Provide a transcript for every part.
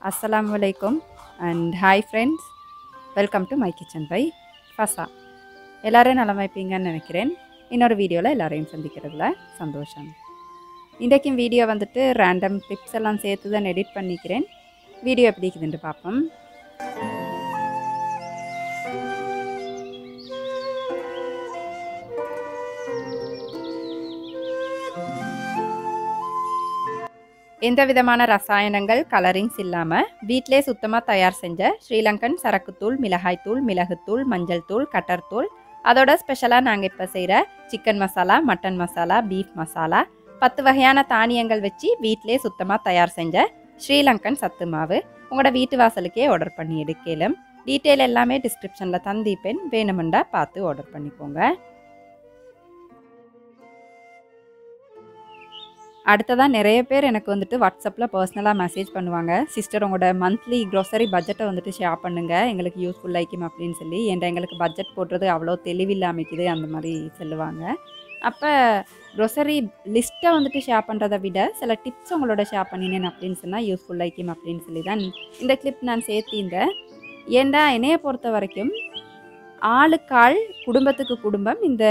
Assalamulaikum and hi friends, welcome to my kitchen by Fasa. எல்லாரும் நலமா இருப்பீங்கன்னு நினைக்கிறேன். இன்னொரு வீடியோவில் எல்லாரையும் சந்திக்கிறதுல சந்தோஷம். இன்றைக்கும் வீடியோ வந்துட்டு ரேண்டம் டிப்ஸ் எல்லாம் சேர்த்து தான் எடிட் பண்ணிக்கிறேன். வீடியோ எப்படி இருக்குதுன்னு பார்ப்போம். எந்த விதமான ரசாயனங்கள் கலரிங்ஸ் இல்லாமல் வீட்டிலே சுத்தமாக தயார் செஞ்ச ஸ்ரீலங்கன் சரக்குத்தூள், மிளகாய்த்தூள், மிளகுத்தூள், மஞ்சள் தூள், கட்டர்தூள், அதோட ஸ்பெஷலாக நாங்கள் இப்போ செய்கிற chicken masala, mutton masala, beef masala, 10 வகையான தானியங்கள் வச்சு வீட்டிலே சுத்தமாக தயார் செஞ்ச ஸ்ரீலங்கன் சத்து மாவு உங்களோட வீட்டு வாசலுக்கே ஆர்டர் பண்ணி எடுக்கலாம். டீட்டெயில் எல்லாமே டிஸ்கிரிப்ஷனில் தந்திப்பேன், வேணுமெண்டா பார்த்து ஆர்டர் பண்ணிக்கோங்க. அடுத்ததான் நிறைய பேர் எனக்கு வந்துட்டு வாட்ஸ்அப்பில் பர்சனலாக மெசேஜ் பண்ணுவாங்க, சிஸ்டர் உங்களோட மந்த்லி க்ரோசரி பட்ஜெட்டை வந்துட்டு ஷேர் பண்ணுங்கள், எங்களுக்கு யூஸ்ஃபுல் ஆகிக்கும் அப்படின்னு சொல்லி. ஏன்டா எங்களுக்கு பட்ஜெட் போடுறது அவ்வளோ தெளிவில்லாமைக்குது அந்த மாதிரி சொல்லுவாங்க. அப்போ க்ரோசரி லிஸ்ட்டை வந்துட்டு ஷேர் பண்ணுறதை விட சில டிப்ஸ் உங்களோட ஷேர் பண்ணினேன் அப்படின்னு சொன்னால் யூஸ்ஃபுல் ஆகிக்கும் அப்படின்னு சொல்லி தான் இந்த கிளிப் நான் சேர்த்திருந்தேன். ஏன்டா என்னையை பொறுத்த வரைக்கும் ஆளுக்காள், குடும்பத்துக்கு குடும்பம் இந்த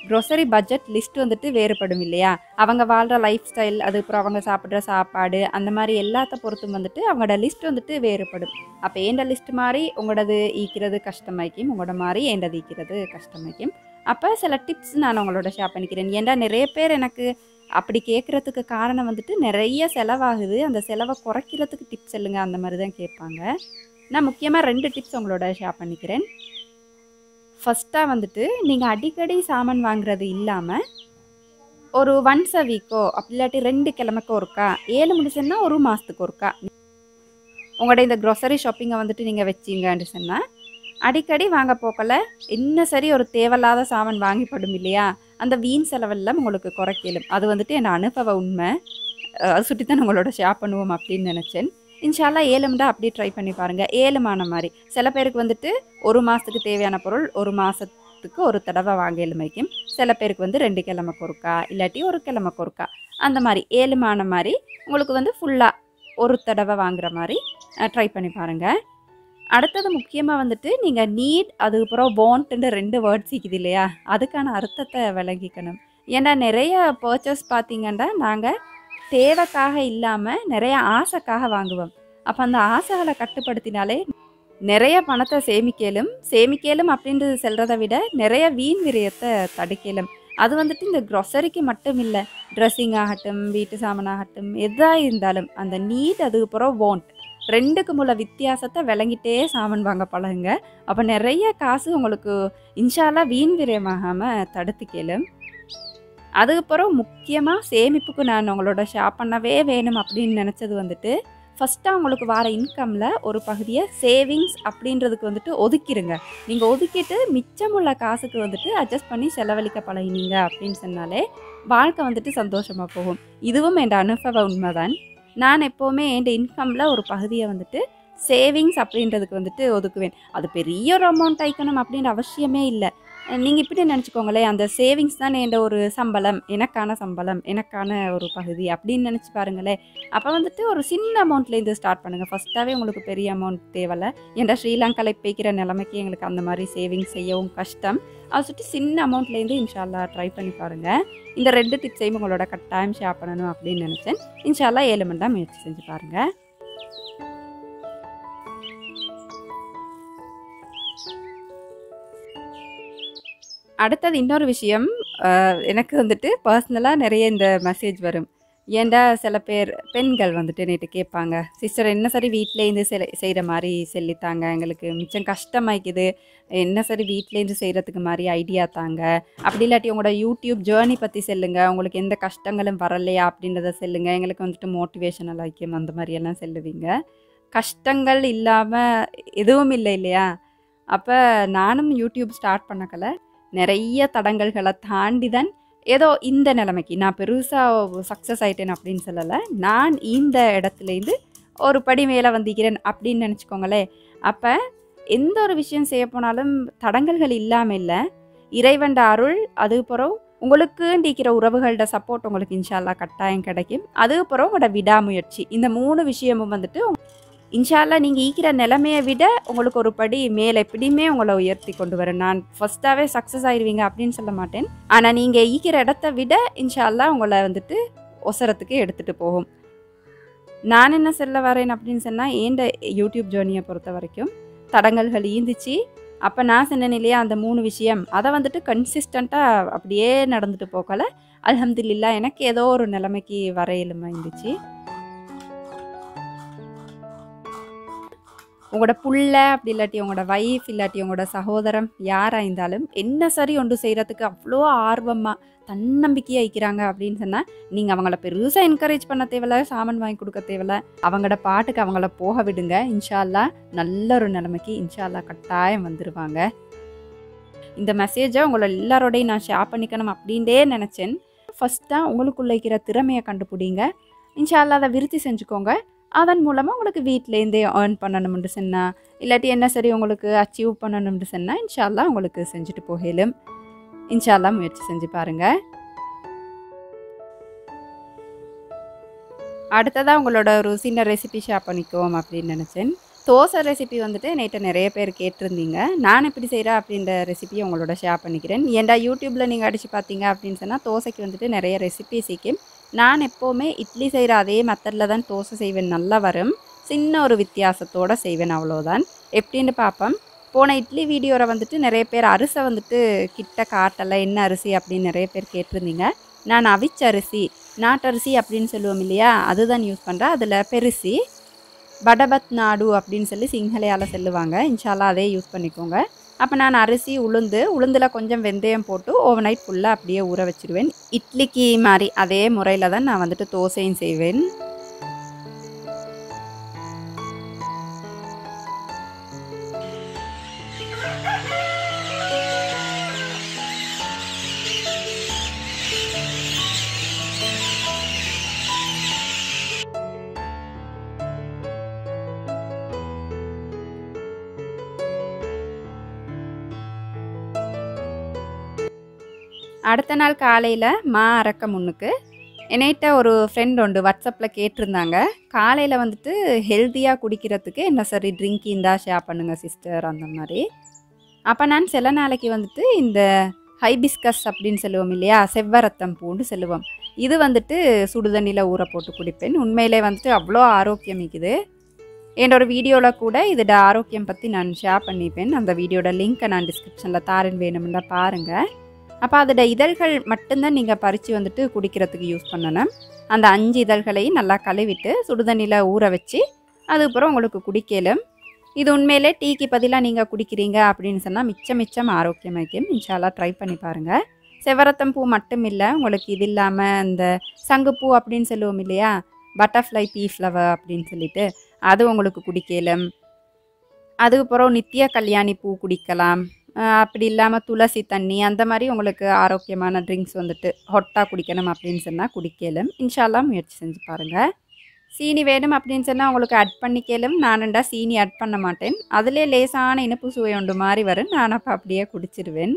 க்ரோசரி பட்ஜெட் லிஸ்ட் வந்துட்டு வேறுபடும் இல்லையா? அவங்க வாழ்கிற லைஃப் ஸ்டைல், அதுக்கப்புறம் அவங்க சாப்பிட்ற சாப்பாடு, அந்த மாதிரி எல்லாத்த பொறுத்தும் வந்துட்டு அவங்களோட லிஸ்ட் வந்துட்டு வேறுபடும். அப்போ ஏண்ட லிஸ்ட் மாதிரி உங்களோடது ஈக்கிறது கஷ்டமாய்க்கும், உங்களோட மாதிரி ஏண்டது ஈக்கிறது கஷ்டமாய்க்கும். அப்போ சில டிப்ஸ் நான் உங்களோட ஷேர் பண்ணிக்கிறேன். ஏன்டா நிறைய பேர் எனக்கு அப்படி கேட்குறதுக்கு காரணம் வந்துட்டு நிறைய செலவாகுது, அந்த செலவை குறைக்கிறதுக்கு டிப்ஸ் சொல்லுங்க அந்த மாதிரி தான் கேட்பாங்க. நான் முக்கியமாக 2 டிப்ஸ் உங்களோட ஷேர் பண்ணிக்கிறேன். ஃபஸ்ட்டாக வந்துட்டு நீங்கள் அடிக்கடி சாமான் வாங்குறது இல்லாமல் ஒரு ஒன்ஸ் அ வீக்கோ அப்படி இல்லாட்டி 2 கிழமைக்கு ஒருக்கா, 7 முடிச்சுன்னா 1 மாதத்துக்கு ஒருக்கா உங்களோட இந்த க்ரோசரி ஷாப்பிங்கை வந்துட்டு நீங்கள் வச்சிங்கன்னு சொன்னால் அடிக்கடி வாங்க போக்கல என்ன சரி ஒரு தேவையில்லாத சாமான் வாங்கிப்படும் இல்லையா? அந்த வீண் செலவெல்லாம் உங்களுக்கு குறைக்கலும். அது வந்துட்டு என் அனுபவ உண்மை, அது சுட்டி தான் உங்களோட ஷேர் பண்ணுவோம் அப்படின்னு நினச்சேன். இன்ஷால்லா 7 அப்படி ட்ரை பண்ணி பாருங்கள். 7 மாதிரி சில பேருக்கு வந்துட்டு 1 மாதத்துக்கு தேவையான பொருள் 1 மாதத்துக்கு ஒரு தடவை வாங்க எலுமைக்கும், சில பேருக்கு வந்து 2 கிழமைக்கு ஒருக்கா இல்லாட்டி 1 கிழமைக்கு ஒருக்கா, அந்த மாதிரி 7 மாதிரி உங்களுக்கு வந்து ஃபுல்லாக ஒரு தடவை வாங்குற மாதிரி ட்ரை பண்ணி பாருங்கள். அடுத்தது முக்கியமாக வந்துட்டு நீங்கள் நீட், அதுக்கப்புறம் வாண்ட்டுன்னு 2 வேர்ட்ஸ் இருக்குது இல்லையா? அதுக்கான அர்த்தத்தை விளங்கிக்கணும். ஏன்னா நிறைய பர்ச்சேஸ் பார்த்திங்கன்னா நாங்கள் தேவைக்காக இல்லாமல் நிறைய ஆசைக்காக வாங்குவோம். அப்போ அந்த ஆசைகளை கட்டுப்படுத்தினாலே நிறைய பணத்தை சேமிக்கலும் அப்படின்றது சொல்கிறத விட நிறைய வீண் விரயத்தை தடுக்கலும். அது வந்துட்டு இந்த க்ரோசரிக்கு மட்டும் இல்லை, ட்ரெஸ்ஸிங் ஆகட்டும், வீட்டு சாமான் ஆகட்டும், எதாக இருந்தாலும் அந்த நீட் அதுக்கப்புறம் வாண்ட் 2க்கும் உள்ள வித்தியாசத்தை விளங்கிட்டே சாமான் வாங்க பழகுங்க. அப்போ நிறைய காசு உங்களுக்கு இன்ஷால்லா வீண் விரயமாகாமல் தடுத்துக்கலும். அதுக்கப்புறம் முக்கியமாக சேமிப்புக்கு நான் உங்களோட ஷேர் பண்ணவே வேணும் அப்படின்னு நினச்சது வந்துட்டு, ஃபஸ்ட்டாக உங்களுக்கு வர இன்கமில் ஒரு பகுதியை சேவிங்ஸ் அப்படின்றதுக்கு வந்துட்டு ஒதுக்கிடுங்க. நீங்கள் ஒதுக்கிட்டு மிச்சமுள்ள காசுக்கு வந்துட்டு அட்ஜஸ்ட் பண்ணி செலவழிக்க பழகினீங்க அப்படின்னு சொன்னாலே வாழ்க்கை வந்துட்டு சந்தோஷமாக போகும். இதுவும் என் அனுபவ உண்மைதான். நான் எப்போவுமே என் இன்கமில் ஒரு பகுதியை வந்துட்டு சேவிங்ஸ் அப்படின்றதுக்கு வந்துட்டு ஒதுக்குவேன். அது பெரிய ஒரு அமௌண்ட் ஆயிக்கணும் அப்படின்ற அவசியமே இல்லை. நீங்கள் இப்படி நினச்சிக்கோங்களேன், அந்த சேவிங்ஸ் தான் என் ஒரு சம்பளம், எனக்கான ஒரு பகுதி அப்படின்னு நினச்சி பாருங்களேன். அப்போ வந்துட்டு ஒரு சின்ன அமௌண்ட்லேருந்து ஸ்டார்ட் பண்ணுங்கள். ஃபஸ்ட்டாகவே உங்களுக்கு பெரிய அமௌண்ட் தேவையில்லை. ஏன்டா ஸ்ரீலங்காவில் பேய்க்கிற நிலைமைக்கு எங்களுக்கு அந்த மாதிரி சேவிங்ஸ் செய்யவும் கஷ்டம். அதை சுற்றி சின்ன அமௌண்ட்லேருந்து இன்ஷால்லா ட்ரை பண்ணி பாருங்கள். இந்த 2 டிப்ஸையும் உங்களோட கட்டாயம் ஷேர் பண்ணணும் அப்படின்னு நினச்சேன். இன்ஷால்லா 7 முயற்சி செஞ்சு பாருங்கள். அடுத்தது இன்னொரு விஷயம், எனக்கு வந்துட்டு பர்சனலாக நிறைய இந்த மெசேஜ் வரும். ஏன்டா சில பேர் பெண்கள் வந்துட்டு நேற்று கேட்பாங்க, சிஸ்டர் என்ன சரி வீட்டிலேருந்து செய்கிற மாதிரி சொல்லித்தாங்க, எங்களுக்கு மிச்சம் கஷ்டமாய்க்குது, என்ன சரி வீட்டிலேருந்து செய்கிறதுக்கு மாதிரி ஐடியா தாங்க, அப்படி இல்லாட்டி உங்களோட யூடியூப் ஜேர்னி பற்றி சொல்லுங்கள், உங்களுக்கு எந்த கஷ்டங்களும் வரலையா அப்படின்றத சொல்லுங்கள், எங்களுக்கு வந்துட்டு மோட்டிவேஷனல் ஆக்கியம் அந்த மாதிரியெல்லாம் சொல்லுவீங்க. கஷ்டங்கள் இல்லாமல் எதுவும் இல்லை இல்லையா? அப்போ நானும் யூடியூப் ஸ்டார்ட் பண்ணக்கல நிறைய தடங்கல்களை தாண்டி தான் ஏதோ இந்த நிலைமைக்கு நான் பெருசாக சக்ஸஸ் ஆகிட்டேன் அப்படின்னு சொல்லலை. நான் இந்த இடத்துலேருந்து ஒரு படி மேலே வந்திக்கிறேன் அப்படின்னு நினச்சிக்கோங்களேன். அப்போ எந்த ஒரு விஷயம் செய்ய போனாலும் தடங்கல்கள் இல்லாமல் இல்லை, இறைவன் அருள், அதுக்கப்புறம் உங்களுக்குன்னு இருக்கிற உறவுகளோட சப்போர்ட் உங்களுக்கு இன்ஷா அல்லாஹ் கட்டாயம் கிடைக்கும். அதுக்கப்புறம் உங்களோட விடாமுயற்சி, இந்த 3 விஷயமும் வந்துட்டு இன்ஷா அல்லாஹ் நீங்கள் ஈக்கிற நிலைமையை விட உங்களுக்கு ஒரு படி மேலே எப்படியுமே உங்களை உயர்த்தி கொண்டு வரேன். நான் ஃபஸ்ட்டாகவே சக்ஸஸ் ஆயிடுவீங்க அப்படின்னு சொல்ல மாட்டேன். ஆனால் நீங்கள் ஈக்கிற இடத்த விட இன்ஷா அல்லாஹ் உங்களை வந்துட்டு ஒசரத்துக்கு எடுத்துகிட்டு போகும். நான் என்ன சொல்ல வரேன் அப்படின்னு சொன்னால், ஏண்ட யூடியூப் ஜேர்னியை பொறுத்த வரைக்கும் தடங்கல்கள் ஈந்துச்சு. அப்போ நான் சொன்னேன் இல்லையா, அந்த 3 விஷயம் அதை வந்துட்டு கன்சிஸ்டண்ட்டாக அப்படியே நடந்துட்டு போகலை. அல்ஹம்துலில்லாஹ் எனக்கு ஏதோ ஒரு நிலைமைக்கு வரையிலுமா இருந்துச்சு. உங்களோட புள்ள அப்படி இல்லாட்டி உங்களோட வைஃப் இல்லாட்டி உங்களோட சகோதரம் யாராக இருந்தாலும் என்ன சரி ஒன்று செய்கிறதுக்கு அவ்வளோ ஆர்வமாக தன்னம்பிக்கையாக இருக்கிறாங்க அப்படின்னு சொன்னால், நீங்கள் அவங்கள பெருசாக என்கரேஜ் பண்ண தேவையில்ல, சாமான் வாங்கி கொடுக்க தேவையில்ல. அவங்களோட பாட்டுக்கு அவங்கள போக விடுங்க. இன்ஷா அல்லாஹ் நல்ல ஒரு நிலைமைக்கு இன்ஷா அல்லாஹ் கட்டாயம் வந்துடுவாங்க. இந்த மெசேஜை உங்களை எல்லாரோடையும் நான் ஷேர் பண்ணிக்கணும் அப்படின்ட்டே நினச்சேன். ஃபஸ்ட்டாக உங்களுக்குள்ள இருக்கிற திறமையை கண்டுபிடிங்க. இன்ஷா அல்லாஹ் அதை விருத்தி செஞ்சுக்கோங்க. அதன் மூலமாக உங்களுக்கு வீட்டிலேருந்தே ஏர்ன் பண்ணணும்னு சொன்னால், இல்லாட்டி என்ன சரி உங்களுக்கு அச்சீவ் பண்ணணும்னு சொன்னால் இன்ஷா அல்லாஹ் உங்களுக்கு செஞ்சுட்டு போகலும். இன்ஷா அல்லாஹ் முயற்சி செஞ்சு பாருங்கள். அடுத்ததாக உங்களோட ஒரு சின்ன ரெசிபி ஷேர் பண்ணிக்குவோம் அப்படின்னு நினச்சேன். தோசை ரெசிபி வந்துட்டு நேற்று நிறைய பேர் கேட்டிருந்தீங்க. நான் எப்படி செய்கிறேன் அப்படின்ற ரெசிபியை உங்களோட ஷேர் பண்ணிக்கிறேன். ஏன்டா யூடியூப்பில் நீங்கள் அடித்து பார்த்தீங்க அப்படின்னு சொன்னால் தோசைக்கு வந்துட்டு நிறைய ரெசிபி சீக்கும். நான் எப்போவுமே இட்லி செய்கிற அதே மெத்தடில் தான் தோசை செய்வேன், நல்லா வரும். சின்ன ஒரு வித்தியாசத்தோடு செய்வேன், அவ்வளோதான். எப்படின்னு பார்ப்போம். போன இட்லி வீடியோவில் வந்துட்டு நிறைய பேர் அரிசை வந்துட்டு கிட்ட காட்டலை, என்ன அரிசி அப்படின்னு நிறைய பேர் கேட்டிருந்தீங்க. நான் அவிச்ச அரிசி, நாட்டரிசி அப்படின்னு சொல்லுவோம் இல்லையா, அதுதான் யூஸ் பண்ணுறேன். அதில் பெருசி படபத் நாடு அப்படின்னு சொல்லி சிங்களயால் சொல்லுவாங்க. இன்ஷா அல்லாஹ் அதே யூஸ் பண்ணிக்கோங்க. அப்போ நான் அரிசி உளுந்தில் கொஞ்சம் வெந்தயம் போட்டு ஓவர் நைட் ஃபுல்லாக அப்படியே ஊற வச்சுருவேன். இட்லிக்கு மாதிரி அதே முறையில் தான் நான் வந்துட்டு தோசையும் செய்வேன். அடுத்த நாள் காலையில் அரைக்க முன்னுக்கு என்னைட்ட ஒரு ஃப்ரெண்ட் உண்டு வாட்ஸ்அப்பில் கேட்டிருந்தாங்க, காலையில் வந்துட்டு ஹெல்த்தியாக குடிக்கிறதுக்கு என்ன சரி ட்ரிங்க் இருந்தால் ஷேர் பண்ணுங்கள் சிஸ்டர் அந்த மாதிரி. அப்போ நான் சில நாளைக்கு வந்துட்டு இந்த ஹைபிஸ்கஸ் அப்படின்னு சொல்லுவோம் இல்லையா, செவ்வரத்தம் பூண்டு சொல்லுவோம், இது வந்துட்டு சுடுதண்ணியில் ஊற போட்டு குடிப்பேன். உண்மையிலே வந்துட்டு அவ்வளோ ஆரோக்கியம் இருக்குது. என்னோட வீடியோவில் கூட இதோட ஆரோக்கியம் பற்றி நான் ஷேர் பண்ணிப்பேன். அந்த வீடியோட லிங்க்கை நான் டிஸ்கிரிப்ஷனில் தாரேன், வேணும்னா பாருங்கள். அப்போ அதோட இதழ்கள் மட்டும்தான் நீங்கள் பறித்து வந்துட்டு குடிக்கிறதுக்கு யூஸ் பண்ணணும். அந்த 5 இதழ்களையும் நல்லா கழுவிட்டு சுடுதண்ணியில் ஊற வச்சு அதுக்கப்புறம் உங்களுக்கு குடிக்கலும். இது உண்மையிலே டீக்கு பதிலாக நீங்கள் குடிக்கிறீங்க அப்படின்னு சொன்னால் மிச்சம் ஆரோக்கியமாக்கும். இன்ஷா அல்லாஹ் ட்ரை பண்ணி பாருங்கள். செவ்வரத்தம் பூ மட்டும் இல்லை, உங்களுக்கு இது இல்லாமல் இந்த சங்குப்பூ அப்படின்னு சொல்லுவோம் இல்லையா, பட்டர்ஃப்ளை பீ ஃப்ளவர் அப்படின்னு சொல்லிட்டு அது உங்களுக்கு குடிக்கலும். அதுக்கப்புறம் நித்திய கல்யாணி பூ குடிக்கலாம். அப்படி இல்லாமல் துளசி தண்ணி அந்த மாதிரி உங்களுக்கு ஆரோக்கியமான ட்ரிங்க்ஸ் வந்துட்டு ஹொட்டாக குடிக்கணும் அப்படின்னு சொன்னால் குடிக்கலும். இன்ஷா அல்லாஹ் முயற்சி செஞ்சு பாருங்கள். சீனி வேணும் அப்படின்னு சொன்னால் உங்களுக்கு ஆட் பண்ணிக்கலும். நானுண்டா சீனி ஆட் பண்ண மாட்டேன், அதிலே லேசான இனிப்பு சுவை ஒன்று மாதிரி வரும். நான் அப்போ அப்படியே குடிச்சிடுவேன்.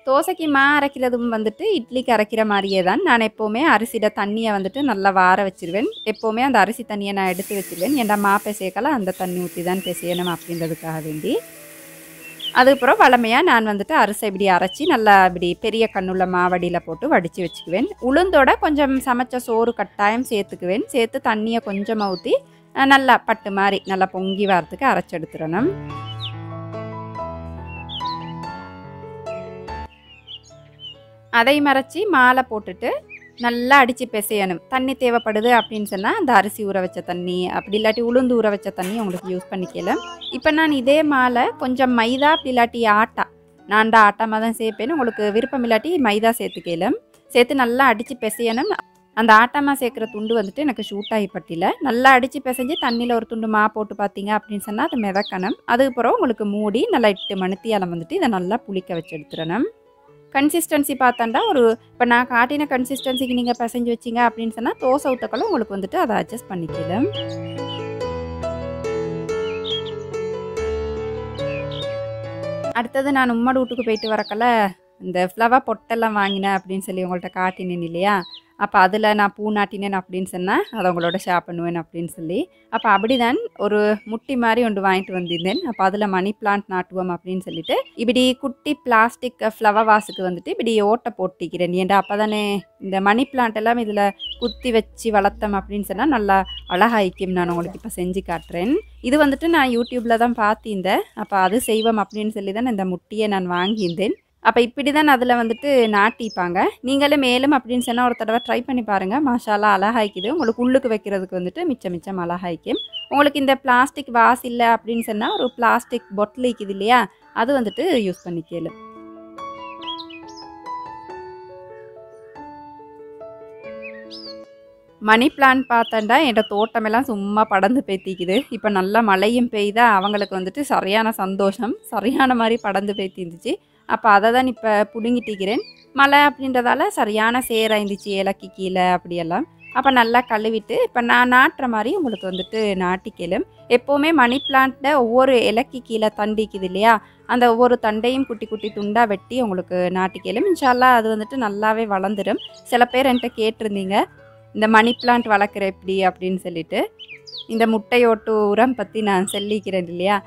தோசைக்கு அரைக்கிறதும் வந்துட்டு இட்லிக்கு அரைக்கிற மாதிரியே தான். நான் எப்போவுமே அரிசியோட தண்ணியை வந்துட்டு நல்லா வார வச்சுருவேன். எப்போவுமே அந்த அரிசி தண்ணியை நான் எடுத்து வச்சுருவேன். ஏன்டா பிசையக்கெல்லாம் அந்த தண்ணி ஊற்றி தான் பிசையணும் அப்படின்றதுக்காக வேண்டி. அதுக்கப்புறம் வளமையாக நான் வந்துட்டு அரிசி இப்படி அரைச்சி நல்லா இப்படி பெரிய கண்ணுள்ள மாவடியில் போட்டு வடித்து வச்சுக்குவேன். உளுந்தோட கொஞ்சம் சமைச்ச சோறு கட்டாயம் சேர்த்துக்குவேன். சேர்த்து தண்ணியை கொஞ்சமாக ஊற்றி நல்லா பட்டு மாதிரி நல்லா பொங்கி வரத்துக்கு அரைச்சி எடுத்துடணும். அதை மறைச்சி மாலை போட்டுட்டு நல்லா அடித்து பிசையணும். தண்ணி தேவைப்படுது அப்படின்னு சொன்னால் அந்த அரிசி ஊற வச்ச தண்ணி, அப்படி இல்லாட்டி உளுந்து ஊற வச்ச தண்ணி உங்களுக்கு யூஸ் பண்ணிக்கலாம். இப்போ நான் இதே மாலை கொஞ்சம் மைதா அப்படி இல்லாட்டி ஆட்டா, நான் ஆட்டாமாக தான் சேர்ப்பேன். உங்களுக்கு விருப்பம் இல்லாட்டி மைதா சேர்த்துக்கலாம். சேர்த்து நல்லா அடித்து பிசையணும். அந்த ஆட்டாமா சேர்க்குற துண்டு வந்துட்டு எனக்கு ஷூட் ஆகி பட்டியில் நல்லா அடித்து பிசைஞ்சு தண்ணியில் ஒரு துண்டு போட்டு பார்த்தீங்க அப்படின்னு சொன்னால் அது மிதக்கணும். அதுக்கப்புறம் உங்களுக்கு மூடி நல்லா 8 மணித்தியாலம் வந்துட்டு இதை நல்லா புளிக்க வச்சு எடுத்துடணும். கன்சிஸ்டன்சி பார்த்தாண்டா இப்போ நான் காட்டின கன்சிஸ்டன்சிக்கு நீங்கள் பிசைஞ்சு வச்சிங்க அப்படின்னு சொன்னால் தோசை ஊற்றக்கெல்லாம் உங்களுக்கு வந்துட்டு அதை அட்ஜஸ்ட் பண்ணிக்கலாம். அடுத்தது நான் உம்மோட வீட்டுக்கு போயிட்டு வரக்கல இந்த ஃப்ளவர் பொட்டெல்லாம் வாங்கினேன் அப்படின்னு சொல்லி உங்கள்கிட்ட காட்டினேன் இல்லையா, அப்போ அதில் நான் பூ நாட்டினேன் அப்படின்னு சொன்னால் அதை உங்களோட ஷேர் பண்ணுவேன் அப்படின்னு சொல்லி, அப்போ அப்படி தான் ஒரு முட்டி மாதிரி ஒன்று வாங்கிட்டு வந்திருந்தேன். அப்போ அதில் மணி பிளான்ட் நாட்டுவோம் அப்படின்னு சொல்லிட்டு இப்படி குட்டி பிளாஸ்டிக் ஃப்ளவர் வாஸுக்கு வந்துட்டு இப்படி ஓட்டை போட்டிக்கிறேன். ஏன்டா அப்போ தானே இந்த மணி பிளான்ட் எல்லாம் இதில் குத்தி வச்சு வளர்த்தோம் அப்படின்னு சொன்னால் நல்லா அழகாய்க்கும். நான் உங்களுக்கு இப்போ செஞ்சு காட்டுறேன். இது வந்துட்டு நான் யூடியூப்பில் தான் பார்த்திருந்தேன். அப்போ அது செய்வோம் அப்படின்னு சொல்லி தான் இந்த முட்டியை நான் வாங்கியிருந்தேன். அப்போ இப்படி தான் அதில் வந்துட்டு நாட்டிப்பாங்க. நீங்களே மேலும் அப்படின்னு சொன்னால் ஒரு தடவை ட்ரை பண்ணி பாருங்கள். மாஷாலா அழகாய்க்குது. உங்களுக்கு உள்ளுக்கு வைக்கிறதுக்கு வந்துட்டு மிச்சம் அழகாய்க்கும். உங்களுக்கு இந்த பிளாஸ்டிக் வாஸ் இல்லை அப்படின்னு சொன்னால் ஒரு பிளாஸ்டிக் பொட்டில் இருக்குது இல்லையா, அது வந்துட்டு யூஸ் பண்ணிக்கலும். மணி பிளான்ட் பார்த்தேன்டா என்னோட தோட்டமெல்லாம் சும்மா படர்ந்து பேத்திக்குது. இப்போ நல்லா மழையும் பெய்தா அவங்களுக்கு வந்துட்டு சரியான சந்தோஷம், சரியான மாதிரி படர்ந்து பேத்தி இருந்துச்சு. அப்போ அதை தான் இப்போ பிடுங்கிட்டிக்கிறேன். மழை அப்படின்றதால சரியான சேராயிருந்துச்சு இலக்கு கீழே அப்படியெல்லாம். அப்போ நல்லா கழுவிட்டு இப்போ நான் நாட்டுற மாதிரி உங்களுக்கு வந்துட்டு நாட்டிக்கலும். எப்போவுமே மணி பிளான்ட்டில் ஒவ்வொரு இலக்கு கீழே தண்டிக்குது இல்லையா, அந்த ஒவ்வொரு தண்டையும் குட்டி குட்டி துண்டாக வெட்டி உங்களுக்கு நாட்டிக்கலும். இன்ஷால்லா அது வந்துட்டு நல்லாவே வளர்ந்துடும். சில பேர் என்கிட்ட கேட்டிருந்தீங்க இந்த மணி பிளான்ட் வளர்க்குற எப்படி அப்படின்னு சொல்லிட்டு. இந்த முட்டையோட்டு உரம் பற்றி நான் சொல்லிக்கிறேன் இல்லையா,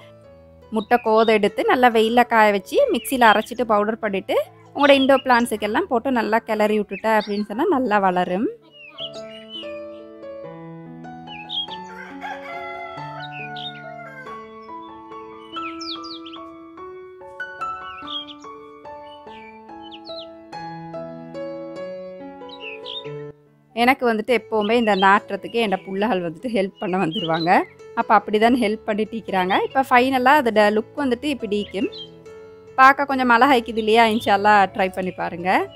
முட்டை கோதை எடுத்து நல்லா வெயிலில் காய வச்சு மிக்சியில் அரைச்சிட்டு பவுடர் பண்ணிவிட்டு உங்களோட இண்டோ பிளான்ஸுக்கெல்லாம் போட்டு நல்லா கிளறி விட்டுட்ட அப்படின்னு சொன்னால் நல்லா வளரும். எனக்கு வந்துட்டு எப்போவுமே இந்த நாட்டுறதுக்கு என்னோட பிள்ளைகள் வந்துட்டு ஹெல்ப் பண்ண வந்துடுவாங்க. அப்போ அப்படி தான் ஹெல்ப் பண்ணிட்டு இருக்கிறாங்க. இப்போ ஃபைனலாக அதோட லுக் வந்துட்டு இப்படி இருக்கும். பார்க்க கொஞ்சம் மழை ஹைக்குது இல்லையா, இன்ஷால்லா ட்ரை பண்ணி பாருங்கள்.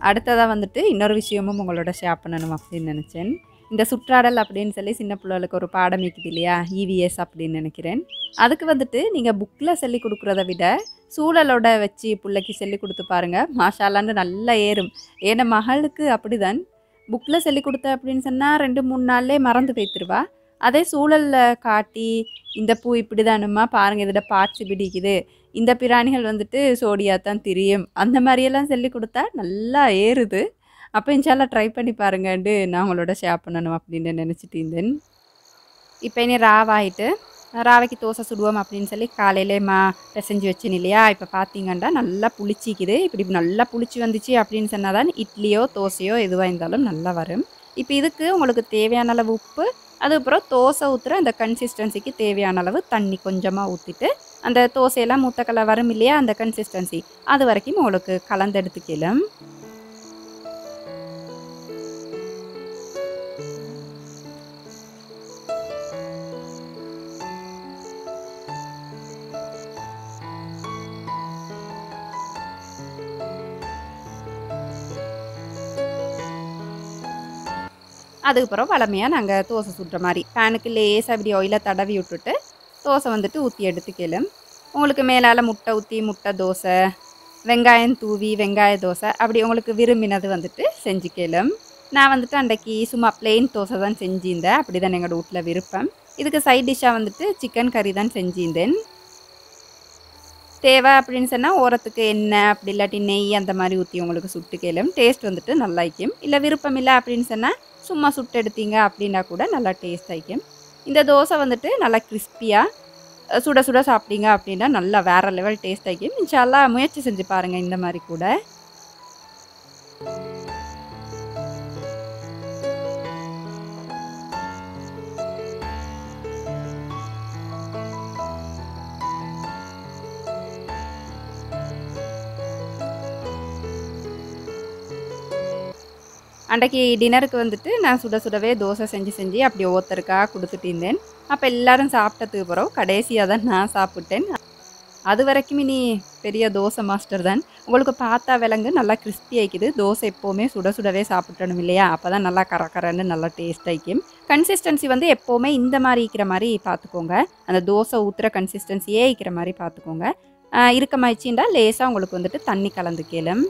அடுத்ததாக வந்துட்டு இன்னொரு விஷயமும் உங்களோட ஷேர் பண்ணணும் அப்படின்னு நினச்சேன். இந்த சுற்றாடல் அப்படின்னு சொல்லி சின்ன பிள்ளைகளுக்கு ஒரு பாடம் இருக்குது இல்லையா, EVS அப்படின்னு நினைக்கிறேன். அதுக்கு வந்துட்டு நீங்கள் புக்கில் சொல்லி கொடுக்குறத விட சூழலோட வச்சு பிள்ளைக்கு சொல்லி கொடுத்து பாருங்கள். மாஷாலான்னு நல்லா ஏறும். ஏன்னா மகளுக்கு அப்படி தான் புக்கில் சொல்லி கொடுத்த அப்படின்னு சொன்னால் 2-3 நாள்லே மறந்து போய்த்துருவா. அதே சூழலில் காட்டி இந்த பூ இப்படி தானுமா பாருங்கள், இதோட பார்ட்ஸ் பிடிக்குது, இந்த பிராணிகள் வந்துட்டு சோடியாத்தான் தெரியும், அந்த மாதிரியெல்லாம் சொல்லி கொடுத்தா நல்லா ஏறுது. அப்போ இன்ஷால்லா ட்ரை பண்ணி பாருங்கன்ட்டு நான் உங்களோட ஷேர் பண்ணணும் அப்படின்னு நினச்சிட்டு இருந்தேன். இப்போ இனி ராவாயிட்டு ராவைக்கு தோசை சுடுவோம் அப்படின்னு சொல்லி காலையிலே பிசைஞ்சு வச்சேன் இல்லையா. இப்போ பார்த்தீங்கன்னா நல்லா புளிச்சிக்குது. இப்படி நல்லா புளிச்சு வந்துச்சு அப்படின்னு சொன்னால் தான் இட்லியோ தோசையோ எதுவாக இருந்தாலும் நல்லா வரும். இப்போ இதுக்கு உங்களுக்கு தேவையான அளவு உப்பு, அதுக்கப்புறம் தோசை ஊற்றுற அந்த கன்சிஸ்டன்சிக்கு தேவையான அளவு தண்ணி கொஞ்சமாக ஊற்றிட்டு அந்த தோசையெல்லாம் மூத்தக்கலை வரும் இல்லையா, அந்த கன்சிஸ்டன்சி அது வரைக்கும் உங்களுக்கு கலந்தெடுத்துக்கலாம். அதுக்கப்புறம் வளமையாக நாங்கள் தோசை சுடுற மாதிரி பேனுக்கு லேசாக இப்படி ஆயிலை தடவி விட்டுட்டு தோசை வந்துட்டு ஊற்றி எடுத்துக்கலாம். உங்களுக்கு மேலால் முட்டை ஊற்றி முட்டை தோசை, வெங்காயம் தூவி வெங்காய தோசை, அப்படி உங்களுக்கு விரும்பினது வந்துட்டு செஞ்சுக்கலாம். நான் வந்துட்டு அன்றைக்கி சும்மா பிளெயின் தோசை தான் செஞ்சிருந்தேன். அப்படி தான் எங்களோட வீட்டில் விருப்பம். இதுக்கு சைட் டிஷ்ஷாக வந்துட்டு சிக்கன் கறி தான் செஞ்சிருந்தேன். தேவை அப்படின்னு சொன்னால் ஓரத்துக்கு எண்ணெய் அப்படி இல்லாட்டி நெய் அந்த மாதிரி ஊற்றி உங்களுக்கு சுட்டுக்கலாம். டேஸ்ட் வந்துட்டு நல்லா இருக்கும். இல்லை விருப்பம் இல்லை அப்படின்னு சொன்னால் சும்மா சுட்டு எடுத்தீங்க அப்படின்னா கூட நல்லா டேஸ்ட் ஆகிக்கும். இந்த தோசை வந்துட்டு நல்லா கிறிஸ்பியாக சுட சுட சாப்பிட்டீங்க அப்படின்னா நல்லா வேறு லெவல் டேஸ்ட் ஆகிக்கும். இன்ஷால்லா முயற்சி செஞ்சு பாருங்கள் இந்த மாதிரி கூட. அன்றைக்கி டின்னருக்கு வந்துட்டு நான் சுட சுடவே தோசை செஞ்சு அப்படி ஒவ்வொருத்தருக்காக கொடுத்துட்டு இருந்தேன். அப்போ எல்லோரும் சாப்பிட்டதுக்கு பிறகு கடைசியாக தான் நான் சாப்பிட்டேன். அது வரைக்கும் இனி பெரிய தோசை மாஸ்டர் தான். உங்களுக்கு பார்த்தா விலங்கு நல்லா கிறிஸ்பி ஆகிக்குது. தோசை எப்போவுமே சுட சுடவே சாப்பிட்டணும் இல்லையா, அப்போ தான் நல்லா கரக்கரன்னு நல்லா டேஸ்ட் ஆகிக்கும். கன்சிஸ்டன்சி வந்து எப்போவுமே இந்த மாதிரி இருக்கிற மாதிரி பார்த்துக்கோங்க. அந்த தோசை ஊற்றுற கன்சிஸ்டன்சியே இருக்கிற மாதிரி பார்த்துக்கோங்க. இருக்கமாயிடுச்சுண்டா லேசாக உங்களுக்கு வந்துட்டு தண்ணி கலந்துக்கலும்.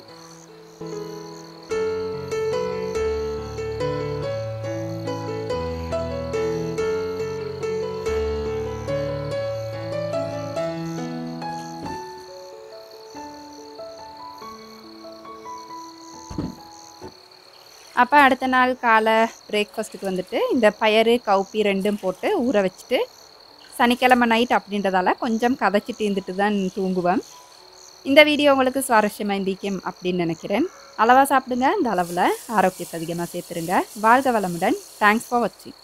அப்போ அடுத்த நாள் காலை பிரேக்ஃபாஸ்ட்டுக்கு வந்துட்டு இந்த பயறு கவுப்பி ரெண்டும் போட்டு ஊற வச்சுட்டு சனிக்கிழமை நைட் அப்படின்றதால கொஞ்சம் கதைச்சிட்டு இருந்துட்டு தான் தூங்குவேன். இந்த வீடியோ உங்களுக்கு சுவாரஸ்யமாக இருந்திக்கும் அப்படின்னு நினைக்கிறேன். அளவாக சாப்பிடுங்க, இந்த அளவில் ஆரோக்கியத்தை அதிகமாக சேர்த்துருங்க. வாழ்க வளமுடன். தேங்க்ஸ் ஃபார் வாட்சிங்.